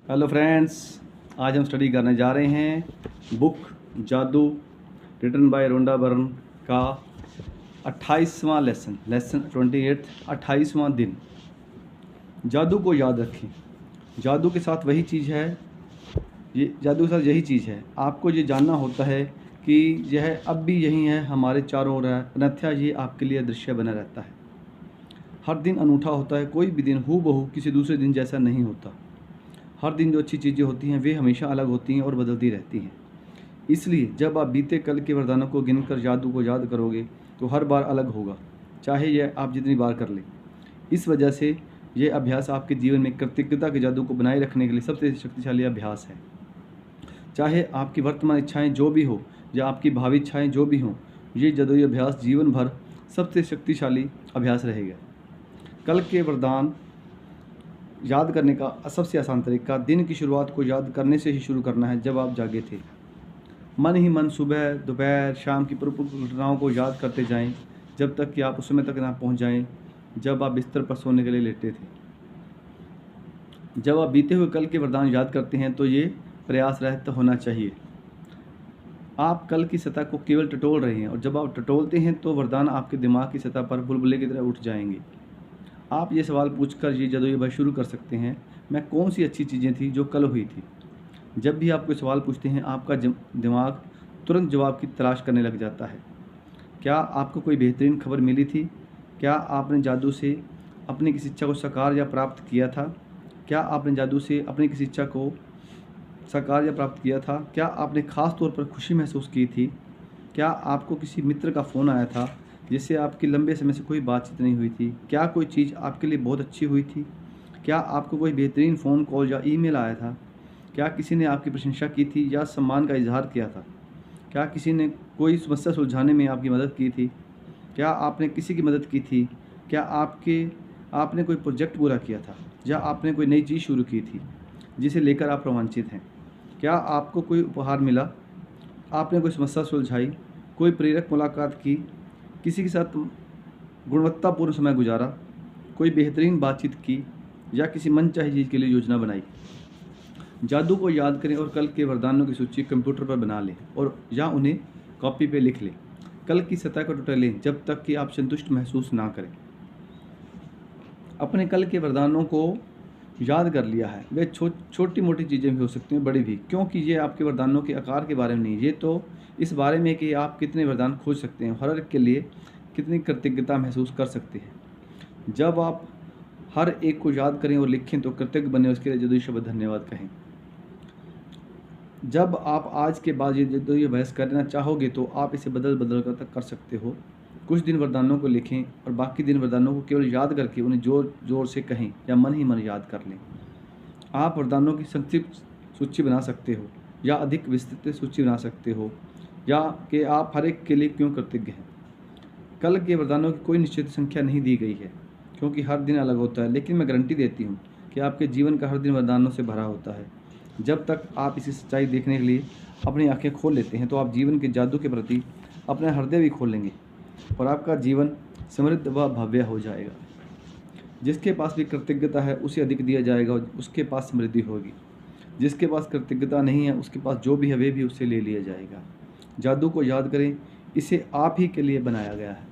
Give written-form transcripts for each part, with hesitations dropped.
Hello friends, आज हम study करने जा रहे हैं बुक जादू रिटन बाय रोंडा बर्न का 28वां लेसन 28 28वां दिन। जादू को याद रखें। जादू के साथ वही चीज़ है, ये जादू के साथ यही चीज़ है। आपको ये जानना होता है कि यह अब भी यही है, हमारे चारों ओर है, अन्यथा ये आपके लिए दृश्य बना रहता है। हर दिन अनूठा होता है, कोई भी दिन हूबहू किसी दूसरे दिन जैसा नहीं होता। हर दिन जो अच्छी चीज़ें होती हैं वे हमेशा अलग होती हैं और बदलती रहती हैं। इसलिए जब आप बीते कल के वरदानों को गिनकर जादू को याद करोगे तो हर बार अलग होगा, चाहे यह आप जितनी बार कर लें। इस वजह से ये अभ्यास आपके जीवन में कृतज्ञता के जादू को बनाए रखने के लिए सबसे शक्तिशाली अभ्यास है। चाहे आपकी वर्तमान इच्छाएं जो भी हो या आपकी भावी इच्छाएं जो भी हों, ये जादुई अभ्यास जीवन भर सबसे शक्तिशाली अभ्यास रहेगा। कल के वरदान याद करने का सबसे आसान तरीका दिन की शुरुआत को याद करने से ही शुरू करना है। जब आप जागे थे, मन ही मन सुबह दोपहर शाम की प्रमुख घटनाओं को याद करते जाएं, जब तक कि आप उस समय तक ना पहुंच जाएं जब आप बिस्तर पर सोने के लिए लेटे थे। जब आप बीते हुए कल के वरदान याद करते हैं तो ये प्रयास रहित होना चाहिए। आप कल की सतह को केवल टटोल रहे हैं, और जब आप टटोलते हैं तो वरदान आपके दिमाग की सतह पर बुलबुले की तरह उठ जाएंगे। आप ये सवाल पूछकर ये जादुई अभ्यास शुरू कर सकते हैं, मैं कौन सी अच्छी चीज़ें थी जो कल हुई थी। जब भी आप कोई सवाल पूछते हैं, आपका दिमाग तुरंत जवाब की तलाश करने लग जाता है। क्या आपको कोई बेहतरीन खबर मिली थी? क्या आपने जादू से अपनी किसी इच्छा को साकार या प्राप्त किया था? क्या आपने जादू से अपनी किसी इच्छा को साकार या प्राप्त किया था? क्या आपने ख़ास तौर पर खुशी महसूस की थी? क्या आपको किसी मित्र का फ़ोन आया था जिससे आपकी लंबे समय से कोई बातचीत नहीं हुई थी? क्या कोई चीज़ आपके लिए बहुत अच्छी हुई थी? क्या आपको कोई बेहतरीन फ़ोन कॉल या ईमेल आया था? क्या किसी ने आपकी प्रशंसा की थी या सम्मान का इजहार किया था? क्या किसी ने कोई समस्या सुलझाने में आपकी मदद की थी? क्या आपने किसी की मदद की थी? क्या आपने कोई प्रोजेक्ट पूरा किया था या आपने कोई नई चीज़ शुरू की थी जिसे लेकर आप रोमांचित हैं? क्या आपको कोई उपहार मिला? आपने कोई समस्या सुलझाई? कोई प्रेरक मुलाकात की? किसी के साथ गुणवत्तापूर्ण समय गुजारा? कोई बेहतरीन बातचीत की या किसी मनचाही चीज़ के लिए योजना बनाई? जादू को याद करें और कल के वरदानों की सूची कंप्यूटर पर बना लें और या उन्हें कॉपी पे लिख लें। कल की सतह को टटोलें जब तक कि आप संतुष्ट महसूस ना करें। अपने कल के वरदानों को याद कर लिया है, वे छोटी मोटी चीज़ें भी हो सकती हैं, बड़ी भी, क्योंकि ये आपके वरदानों के आकार के बारे में नहीं, ये तो इस बारे में कि आप कितने वरदान खोज सकते हैं, हर एक के लिए कितनी कृतज्ञता महसूस कर सकते हैं। जब आप हर एक को याद करें और लिखें तो कृतज्ञ बने, उसके लिए जादुई शब्द धन्यवाद कहें। जब आप आज के बाद ये जादुई अभ्यास करना चाहोगे तो आप इसे बदल बदल कर तक कर सकते हो। कुछ दिन वरदानों को लिखें और बाकी दिन वरदानों को केवल याद करके उन्हें जोर जोर से कहें या मन ही मन याद कर लें। आप वरदानों की संक्षिप्त सूची बना सकते हो या अधिक विस्तृत सूची बना सकते हो, या कि आप हर एक के लिए क्यों कृतज्ञ हैं। कल के वरदानों की कोई निश्चित संख्या नहीं दी गई है, क्योंकि हर दिन अलग होता है, लेकिन मैं गारंटी देती हूँ कि आपके जीवन का हर दिन वरदानों से भरा होता है। जब तक आप इसी सच्चाई देखने के लिए अपनी आंखें खोल लेते हैं तो आप जीवन के जादू के प्रति अपना हृदय भी खोल लेंगे और आपका जीवन समृद्ध व भव्य हो जाएगा। जिसके पास भी कृतज्ञता है उसे अधिक दिया जाएगा और उसके पास समृद्धि होगी। जिसके पास कृतज्ञता नहीं है उसके पास जो भी है वे भी उससे ले लिया जाएगा। जादू को याद करें, इसे आप ही के लिए बनाया गया है।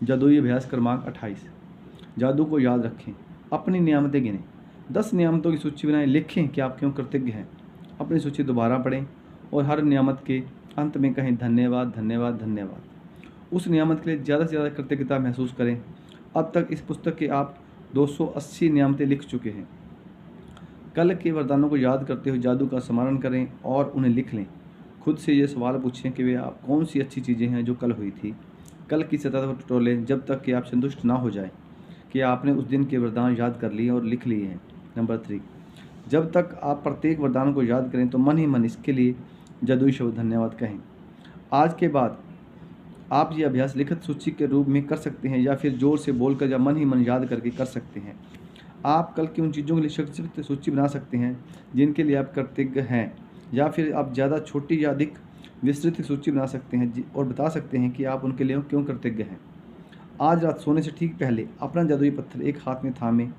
जादुई अभ्यास क्रमांक 28। जादू को याद रखें, अपनी नियामतें गिनें। 10 नियामतों की सूची बनाएं, लिखें कि आप क्यों कृतज्ञ हैं। अपनी सूची दोबारा पढ़ें और हर नियामत के अंत में कहें धन्यवाद धन्यवाद धन्यवाद। उस नियामत के लिए ज़्यादा से ज़्यादा कृतज्ञता महसूस करें। अब तक इस पुस्तक के आप 280 नियामतें लिख चुके हैं। कल के वरदानों को याद करते हुए जादू का स्मरण करें और उन्हें लिख लें। खुद से ये सवाल पूछें कि वे आप कौन सी अच्छी चीज़ें हैं जो कल हुई थी। कल की सतह पर टटोलें जब तक कि आप संतुष्ट ना हो जाएं कि आपने उस दिन के वरदान याद कर लिए और लिख लिए हैं। नंबर 3, जब तक आप प्रत्येक वरदान को याद करें तो मन ही मन इसके लिए जादुई शब्द धन्यवाद कहें। आज के बाद आप ये अभ्यास लिखित सूची के रूप में कर सकते हैं या फिर जोर से बोलकर या मन ही मन याद करके कर सकते हैं। आप कल की उन चीज़ों के लिए संक्षिप्त सूची बना सकते हैं जिनके लिए आप कृतज्ञ हैं, या फिर आप ज़्यादा छोटी या अधिक विस्तृत सूची बना सकते हैं और बता सकते हैं कि आप उनके लिए क्यों कृतज्ञ हैं। आज रात सोने से ठीक पहले अपना जादुई पत्थर एक हाथ में थामें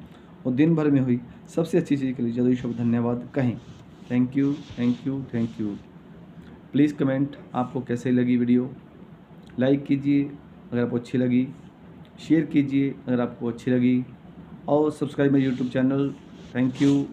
और दिन भर में हुई सबसे अच्छी चीज़ के लिए जादुई शब्द धन्यवाद कहें। Thank you, thank you, thank you. Please comment आपको कैसे लगी वीडियो, लाइक कीजिए अगर आपको अच्छी लगी, शेयर कीजिए अगर आपको अच्छी लगी, और subscribe my YouTube channel. Thank you.